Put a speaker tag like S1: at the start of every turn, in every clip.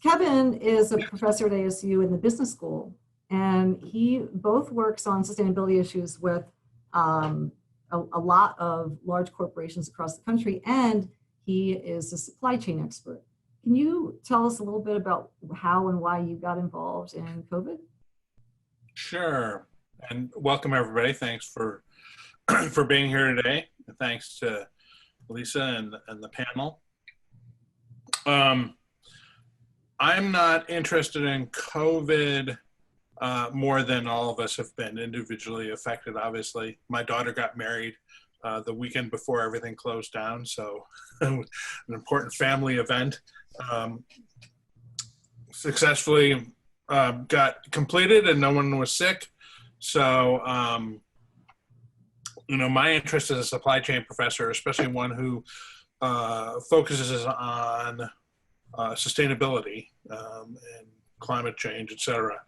S1: Kevin is a professor at ASU in the business school, and he both works on sustainability issues with a lot of large corporations across the country, and he is a supply chain expert. Can you tell us a little bit about how and why you got involved in COVID?
S2: Sure, and welcome everybody. Thanks for for being here today. Thanks to Elisa and the panel. I'm not interested in COVID more than all of us have been individually affected, obviously. My daughter got married the weekend before everything closed down, so an important family event. Successfully got completed and no one was sick. So, you know, my interest as a supply chain professor, especially one who focuses on sustainability and climate change, et cetera,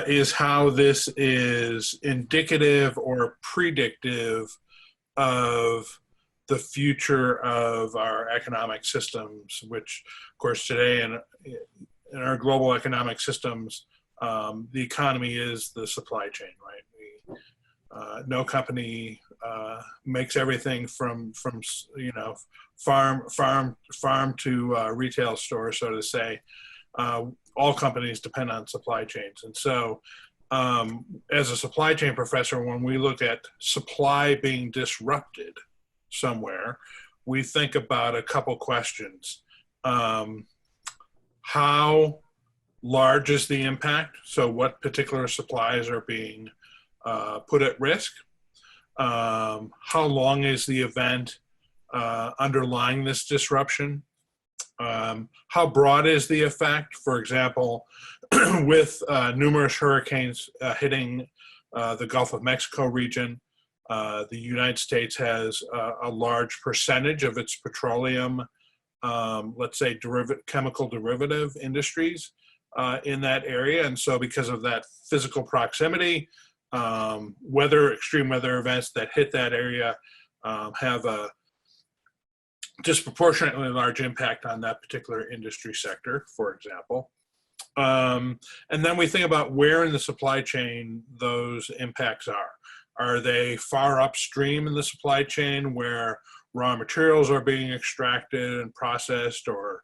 S2: is how this is indicative or predictive of the future of our economic systems, which, of course, today in our global economic systems, the economy is the supply chain, right? No company makes everything from you know, farm to retail store, so to say. All companies depend on supply chains. And so as a supply chain professor, when we look at supply being disrupted somewhere, we think about a couple questions. How large is the impact? So what particular supplies are being put at risk? How long is the event underlying this disruption? How broad is the effect? For example, with numerous hurricanes hitting the Gulf of Mexico region, the United States has a large percentage of its petroleum, let's say chemical derivative industries in that area. And so because of that physical proximity, extreme weather events that hit that area have a disproportionately large impact on that particular industry sector, for example. And then we think about where in the supply chain those impacts are. Are they far upstream in the supply chain where raw materials are being extracted and processed, or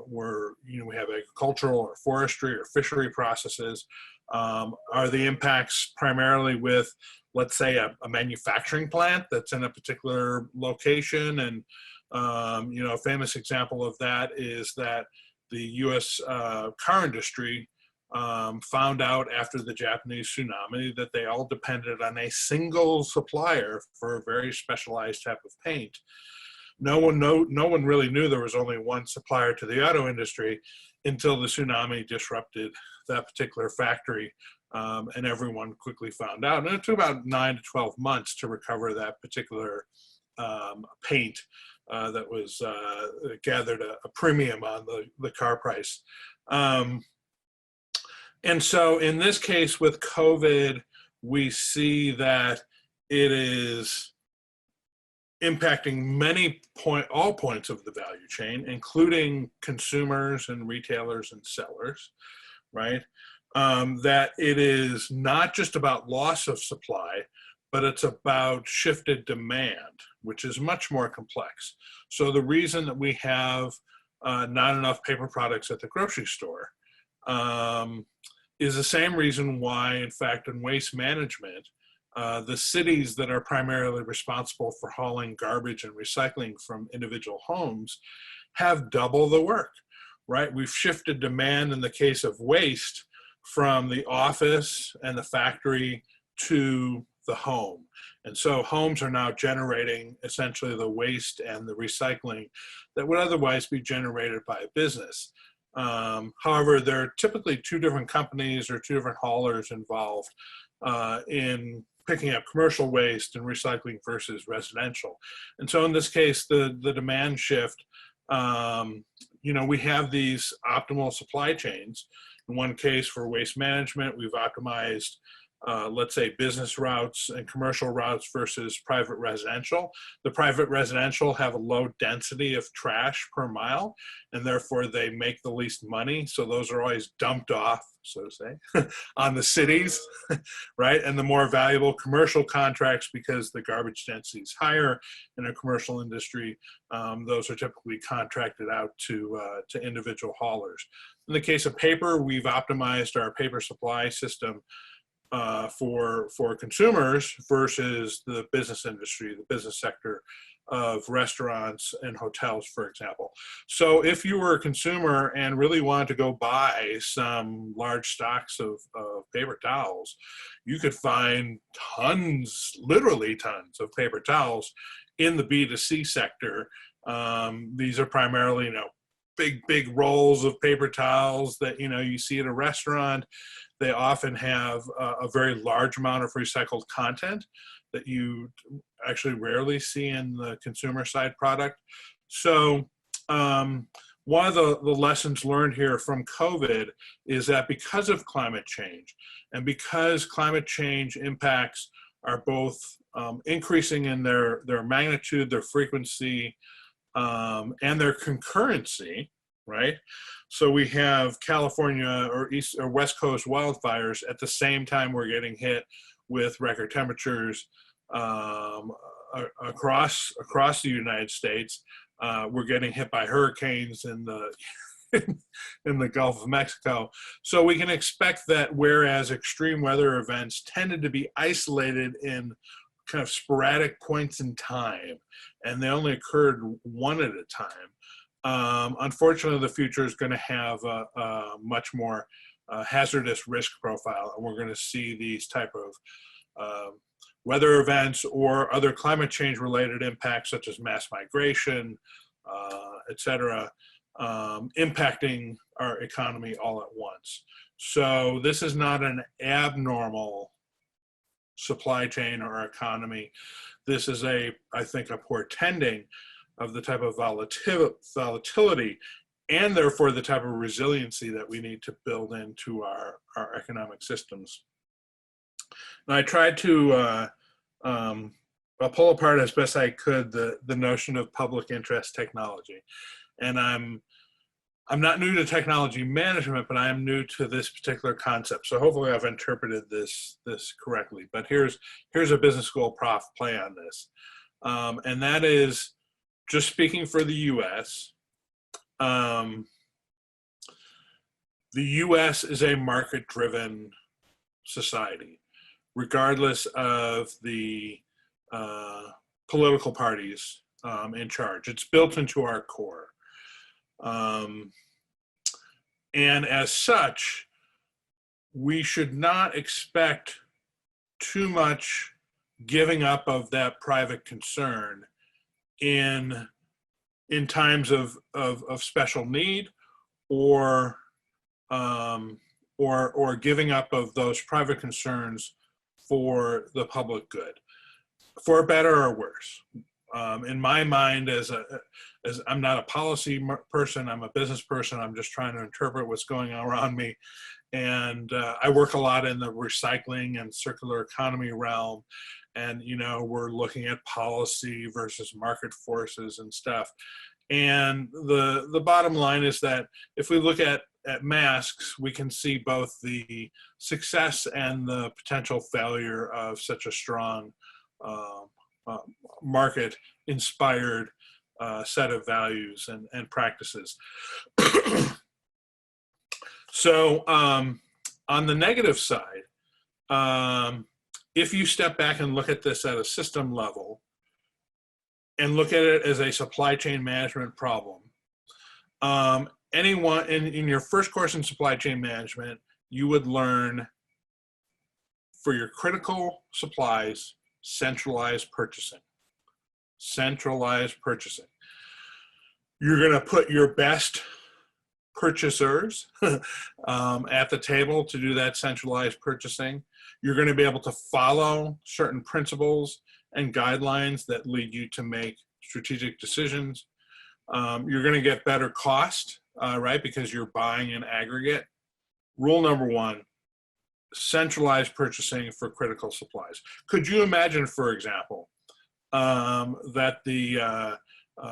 S2: where we have agricultural or forestry or fishery processes? Are the impacts primarily with, let's say, a manufacturing plant that's in a particular location? And a famous example of that is that the U.S. car industry found out after the Japanese tsunami that they all depended on a single supplier for a very specialized type of paint. No one really knew there was only one supplier to the auto industry until the tsunami disrupted that particular factory, and everyone quickly found out. And it took about 9 to 12 months to recover that particular paint that was gathered a premium on the car price. And so in this case with COVID, we see that it is impacting all points of the value chain, including consumers and retailers and sellers, right? That it is not just about loss of supply, but it's about shifted demand, which is much more complex. So the reason that we have not enough paper products at the grocery store is the same reason why, in fact, in waste management, the cities that are primarily responsible for hauling garbage and recycling from individual homes have double the work, right? We've shifted demand in the case of waste from the office and the factory to the home. And so homes are now generating essentially the waste and the recycling that would otherwise be generated by a business. However, there are typically two different companies or two different haulers involved in picking up commercial waste and recycling versus residential. And so in this case, the demand shift, we have these optimal supply chains. In one case for waste management, we've optimized let's say, business routes and commercial routes versus private residential. The private residential have a low density of trash per mile, and therefore they make the least money. So those are always dumped off, so to say, on the cities, right? And the more valuable commercial contracts, because the garbage density is higher in a commercial industry, those are typically contracted out to individual haulers. In the case of paper, we've optimized our paper supply system for consumers versus the business industry, the business sector of restaurants and hotels, for example. So if you were a consumer and really wanted to go buy some large stocks of paper towels, you could find tons, literally tons of paper towels in the B2C sector. These are primarily, big rolls of paper towels that, you see at a restaurant. They often have a very large amount of recycled content that you actually rarely see in the consumer side product. So one of the lessons learned here from COVID is that because of climate change, and because climate change impacts are both increasing in their magnitude, their frequency, and their concurrency, right? So we have California or East or West Coast wildfires at the same time we're getting hit with record temperatures across the United States. We're getting hit by hurricanes in the Gulf of Mexico. So we can expect that whereas extreme weather events tended to be isolated in kind of sporadic points in time, and they only occurred one at a time, unfortunately, the future is going to have a much more hazardous risk profile, and we're going to see these type of weather events or other climate change related impacts such as mass migration, et cetera, impacting our economy all at once. So this is not an abnormal supply chain or economy. This is I think, a portending of the type of volatility and therefore the type of resiliency that we need to build into our economic systems. And I tried to pull apart as best I could the notion of public interest technology. And I'm not new to technology management, but I am new to this particular concept. So hopefully I've interpreted this correctly. But here's a business school prof play on this. And that is, just speaking for the US, the US is a market-driven society, regardless of the political parties in charge. It's built into our core. And as such, we should not expect too much giving up of that private concern in times of special need, or giving up of those private concerns for the public good, for better or worse. In my mind, as I'm not a policy person, I'm a business person. I'm just trying to interpret what's going on around me. And I work a lot in the recycling and circular economy realm. And, we're looking at policy versus market forces and stuff. And the bottom line is that if we look at masks, we can see both the success and the potential failure of such a strong market-inspired set of values and practices. So on the negative side, if you step back and look at this at a system level and look at it as a supply chain management problem, anyone in your first course in supply chain management, you would learn, for your critical supplies, centralized purchasing. Centralized purchasing. You're going to put your best purchasers at the table to do that centralized purchasing. You're going to be able to follow certain principles and guidelines that lead you to make strategic decisions. You're going to get better cost, right, because you're buying in aggregate. Rule number one, centralized purchasing for critical supplies. Could you imagine, for example, that the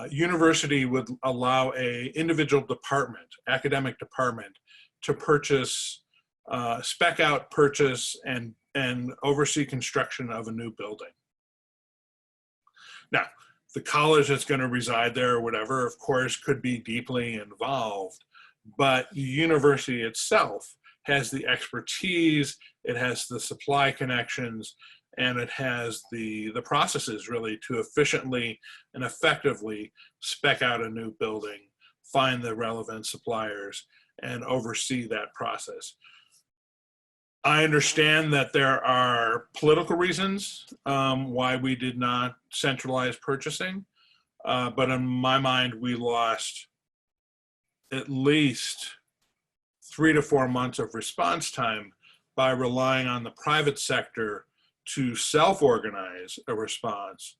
S2: university would allow a individual department, academic department, to purchase, spec out, purchase, and oversee construction of a new building? Now, the college that's going to reside there or whatever, of course, could be deeply involved, but the university itself has the expertise, it has the supply connections, and it has the processes really to efficiently and effectively spec out a new building, find the relevant suppliers, and oversee that process. I understand that there are political reasons why we did not centralize purchasing, but in my mind, we lost at least 3 to 4 months of response time by relying on the private sector to self-organize a response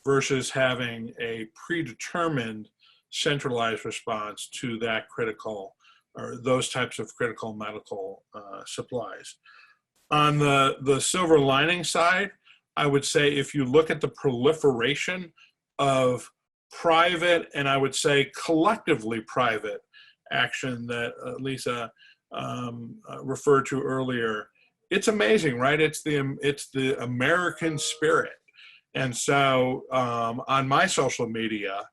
S2: versus having a predetermined centralized response to that critical or those types of critical medical supplies. On the silver lining side, I would say if you look at the proliferation of private, and I would say collectively private action that Elisa referred to earlier, it's amazing, right? It's the American spirit. And so on my social media,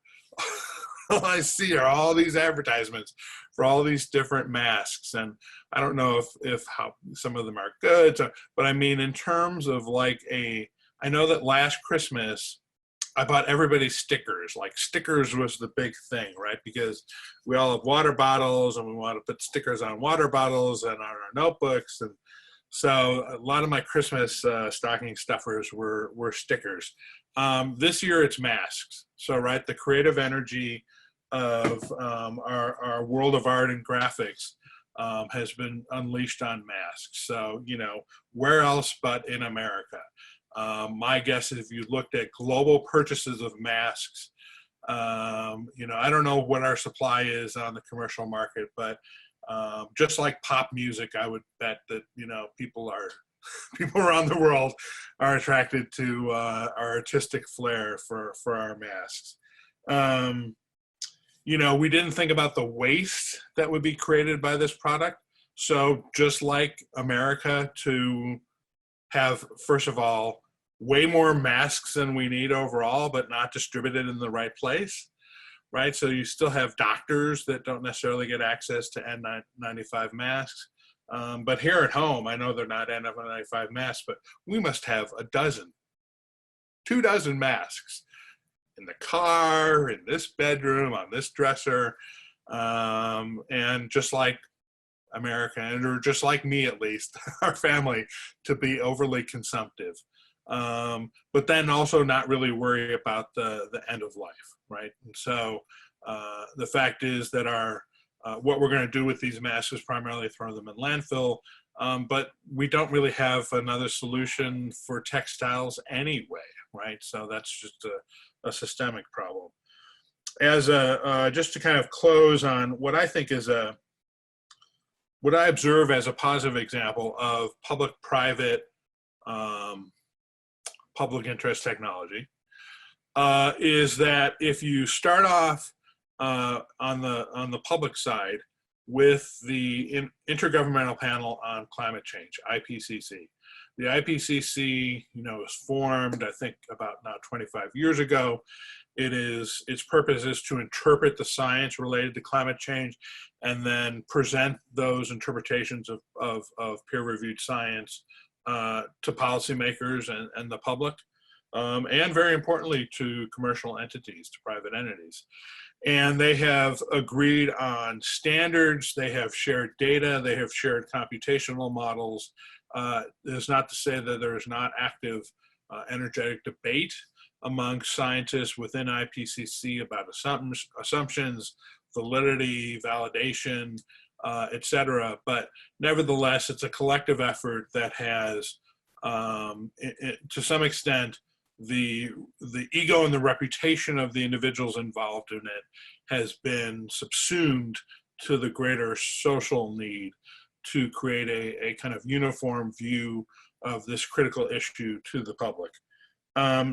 S2: all I see are all these advertisements for all these different masks. And I don't know if how some of them are good, but I mean, in terms of like I know that last Christmas, I bought everybody stickers. Like stickers was the big thing, right? Because we all have water bottles and we want to put stickers on water bottles and on our notebooks. And so a lot of my Christmas stocking stuffers were stickers. This year it's masks. So, right, the creative energy of our world of art and graphics has been unleashed on masks. So, you know, where else but in America? My guess is if you looked at global purchases of masks, you know, I don't know what our supply is on the commercial market, but just like pop music, I would bet that, you know, people around the world are attracted to our artistic flair for our masks. You know, we didn't think about the waste that would be created by this product. So just like America to have, first of all, way more masks than we need overall, but not distributed in the right place, right? So you still have doctors that don't necessarily get access to N95 masks. But here at home, I know they're not N95 masks, but we must have 2 dozen masks in the car, in this bedroom, on this dresser, and just like America, or just like me at least, our family, to be overly consumptive. But then also not really worry about the end of life, right? And so the fact is that what we're going to do with these masks is primarily throw them in landfill, but we don't really have another solution for textiles anyway, right? So that's just a systemic problem. As just to kind of close on what I think is what I observe as a positive example of public-private public interest technology is that if you start off on the public side with the Intergovernmental Panel on Climate Change, IPCC. The IPCC, you know, was formed, I think, about now 25 years ago. Its purpose is to interpret the science related to climate change and then present those interpretations of peer-reviewed science to policymakers and the public, and very importantly to commercial entities, to private entities. And they have agreed on standards, they have shared data, they have shared computational models. It's not to say that there is not active energetic debate among scientists within IPCC about assumptions, validity, validation, et cetera. But nevertheless, it's a collective effort that has, to some extent, the ego and the reputation of the individuals involved in it has been subsumed to the greater social need to create a kind of uniform view of this critical issue to the public.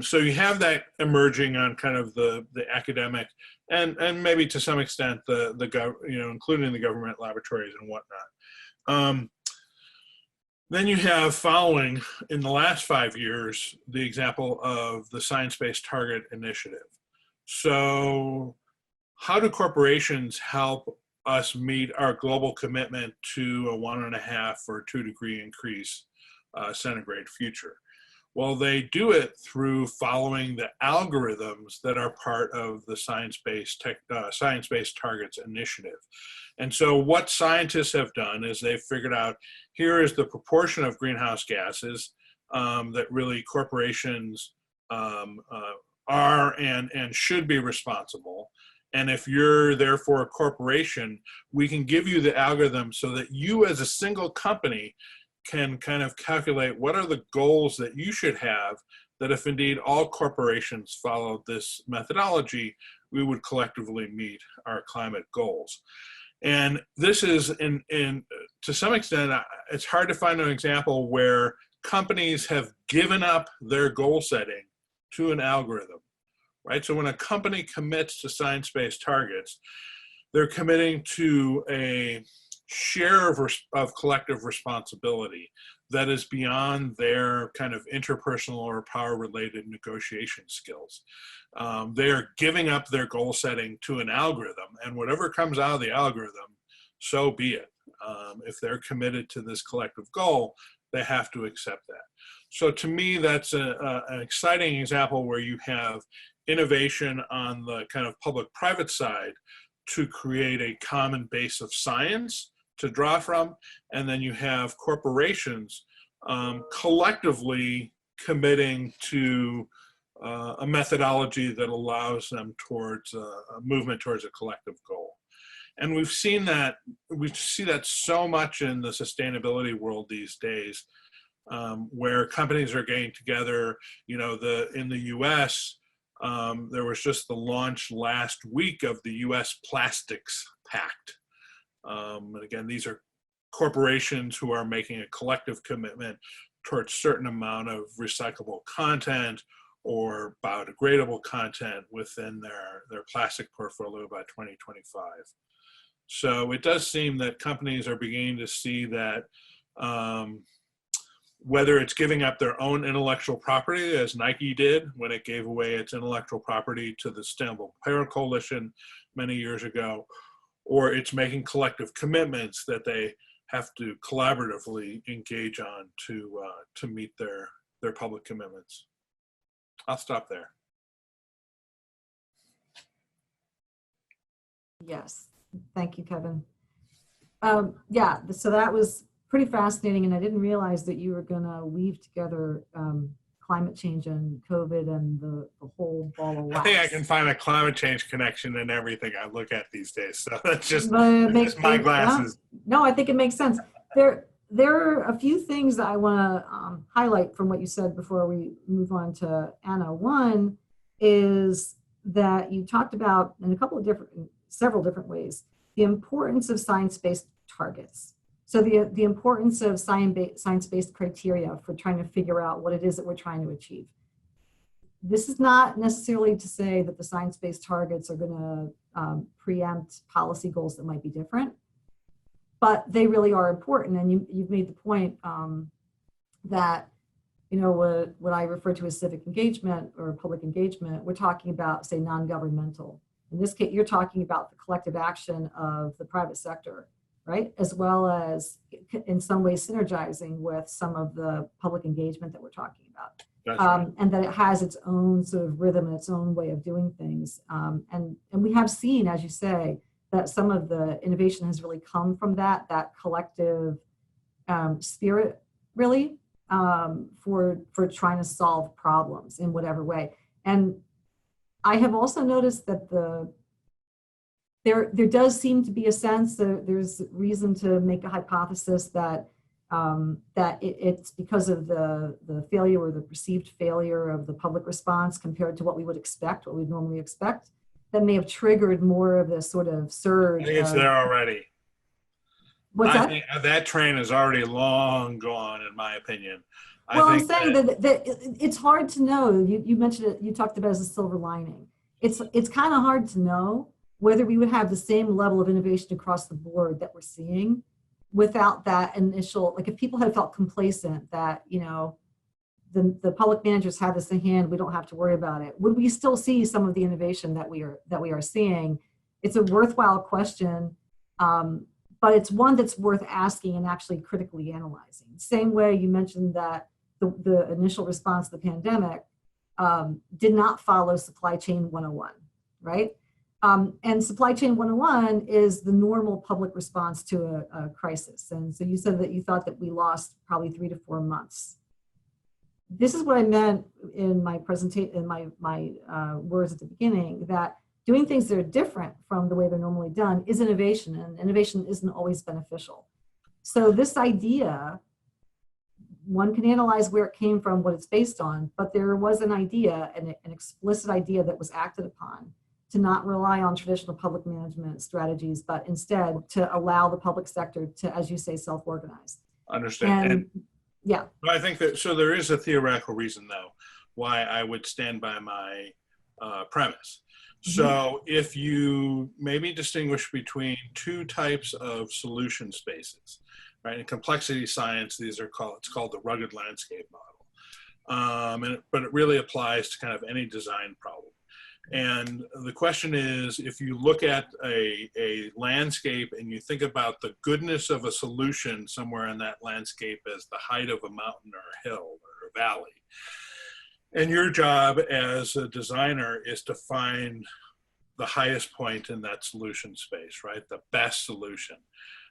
S2: So you have that emerging on kind of the academic and maybe to some extent including the government laboratories and whatnot. Then you have following in the last 5 years the example of the Science-Based Target Initiative. So how do corporations help us meet our global commitment to a 1.5 or 2 degree increase centigrade future? Well, they do it through following the algorithms that are part of the Science-Based Targets Initiative. And so what scientists have done is they've figured out, here is the proportion of greenhouse gases that really corporations are and should be responsible. And if you're therefore a corporation, we can give you the algorithm so that you as a single company can kind of calculate what are the goals that you should have, that if indeed all corporations followed this methodology, we would collectively meet our climate goals. And this is, to some extent, it's hard to find an example where companies have given up their goal setting to an algorithm, right? So when a company commits to science-based targets, they're committing to a share of collective responsibility that is beyond their kind of interpersonal or power-related negotiation skills. They are giving up their goal setting to an algorithm, and whatever comes out of the algorithm, so be it. If they're committed to this collective goal, they have to accept that. So to me, that's an exciting example where you have innovation on the kind of public-private side to create a common base of science to draw from, and then you have corporations collectively committing to a methodology that allows them towards a movement towards a collective goal. And we see that so much in the sustainability world these days, where companies are getting together. You know, in the US, there was just the launch last week of the US Plastics Pact. And again, these are corporations who are making a collective commitment towards a certain amount of recyclable content or biodegradable content within their plastic portfolio by 2025. So it does seem that companies are beginning to see that whether it's giving up their own intellectual property, as Nike did when it gave away its intellectual property to the Sustainable Apparel Coalition many years ago, or it's making collective commitments that they have to collaboratively engage on to meet their public commitments. I'll stop there.
S1: Yes, thank you, Kevin. Yeah, so that was pretty fascinating, and I didn't realize that you were going to weave together climate change and COVID and the whole ball of wax.
S2: I think I can find a climate change connection in everything I look at these days. So that's just my glasses.
S1: No, I think it makes sense. There are a few things that I want to highlight from what you said before we move on to Anna. One is that you talked about in several different ways, the importance of science-based targets. So the importance of science-based criteria for trying to figure out what it is that we're trying to achieve. This is not necessarily to say that the science-based targets are going to preempt policy goals that might be different, but they really are important. And you've made the point that, you know, what I refer to as civic engagement or public engagement, we're talking about, say, non-governmental. In this case, you're talking about the collective action of the private sector, right? As well as in some ways synergizing with some of the public engagement that we're talking about.
S2: That's right.
S1: And that it has its own sort of rhythm and its own way of doing things. And we have seen, as you say, that some of the innovation has really come from that collective spirit, really, for trying to solve problems in whatever way. And I have also noticed that there does seem to be a sense that there's reason to make a hypothesis that it's because of the failure or the perceived failure of the public response compared to what we would expect, what we'd normally expect, that may have triggered more of this sort of surge.
S2: I think it's there already.
S1: What's
S2: I
S1: that?
S2: think that train is already long gone, in my opinion. I
S1: Well, I'm
S2: think
S1: saying that it's hard to know. You mentioned it, you talked about it as a silver lining. It's kind of hard to know whether we would have the same level of innovation across the board that we're seeing without that initial, like if people had felt complacent that, the public managers have this in hand, we don't have to worry about it. Would we still see some of the innovation that we are seeing? It's a worthwhile question, but it's one that's worth asking and actually critically analyzing. Same way you mentioned that the initial response to the pandemic did not follow supply chain 101, right? And supply chain 101 is the normal public response to a crisis. And so you said that you thought that we lost probably 3 to 4 months. This is what I meant in my presentation, in my words at the beginning, that doing things that are different from the way they're normally done is innovation, and innovation isn't always beneficial. So this idea, one can analyze where it came from, what it's based on, but there was an idea, an explicit idea that was acted upon to not rely on traditional public management strategies, but instead to allow the public sector to, as you say, self-organize.
S2: Understand. And
S1: yeah.
S2: I think that, so there is a theoretical reason though, why I would stand by my premise. So if you maybe distinguish between two types of solution spaces, right? In complexity science, it's called the rugged landscape model. But it really applies to kind of any design problem. And the question is, if you look at a landscape and you think about the goodness of a solution somewhere in that landscape as the height of a mountain or a hill or a valley, and your job as a designer is to find the highest point in that solution space, right? The best solution.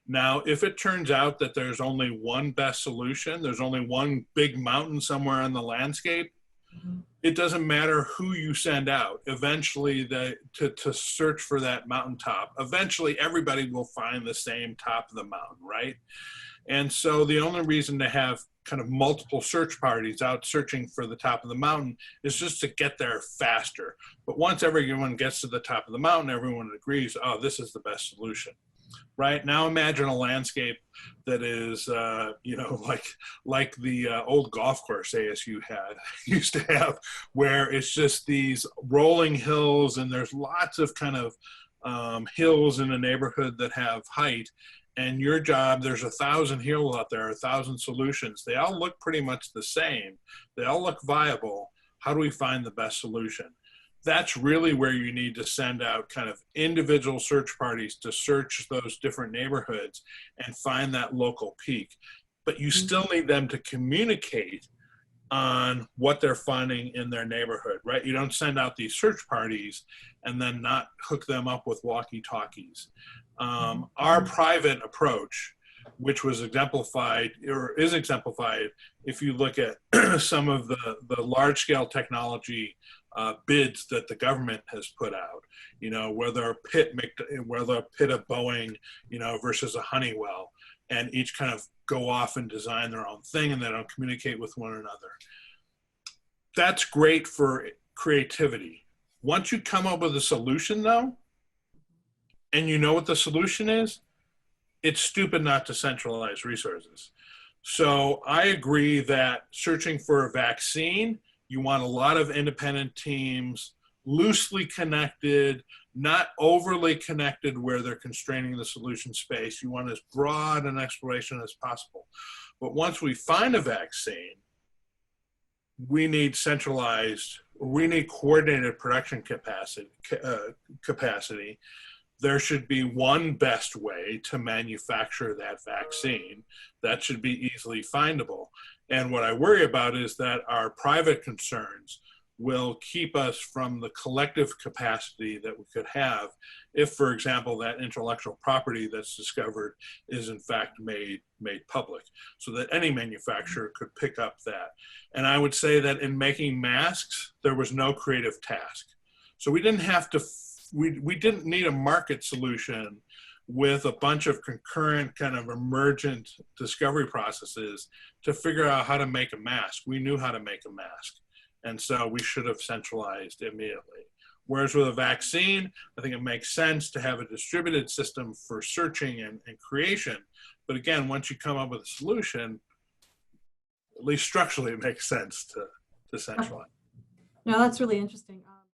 S2: Now, if it turns out that there's only one best solution, there's only one big mountain somewhere in the landscape, it doesn't matter who you send out. Eventually, to search for that mountaintop, eventually everybody will find the same top of the mountain, right? And so the only reason to have kind of multiple search parties out searching for the top of the mountain is just to get there faster. But once everyone gets to the top of the mountain, everyone agrees, oh, this is the best solution. Right now, imagine a landscape that is, like the old golf course ASU used to have, where it's just these rolling hills, and there's lots of kind of hills in a neighborhood that have height. And your job, there's 1,000 hills out there, 1,000 solutions. They all look pretty much the same. They all look viable. How do we find the best solution? That's really where you need to send out kind of individual search parties to search those different neighborhoods and find that local peak. But you still need them to communicate on what they're finding in their neighborhood, right? You don't send out these search parties and then not hook them up with walkie-talkies. Our private approach, which was exemplified or is exemplified if you look at some of the large-scale technology bids that the government has put out, whether a pit of Boeing, versus a Honeywell, and each kind of go off and design their own thing and they don't communicate with one another. That's great for creativity. Once you come up with a solution though, and you know what the solution is, it's stupid not to centralize resources. So I agree that searching for a vaccine, you want a lot of independent teams, loosely connected, not overly connected where they're constraining the solution space. You want as broad an exploration as possible. But once we find a vaccine, we need coordinated production capacity. There should be one best way to manufacture that vaccine that should be easily findable. And what I worry about is that our private concerns will keep us from the collective capacity that we could have if, for example, that intellectual property that's discovered is in fact made public, so that any manufacturer could pick up that. And I would say that in making masks, there was no creative task. So we didn't have to, we didn't need a market solution with a bunch of concurrent kind of emergent discovery processes to figure out how to make a mask. We knew how to make a mask. And so we should have centralized immediately. Whereas with a vaccine, I think it makes sense to have a distributed system for searching and creation. But again, once you come up with a solution, at least structurally, it makes sense to centralize.
S1: No, that's really interesting.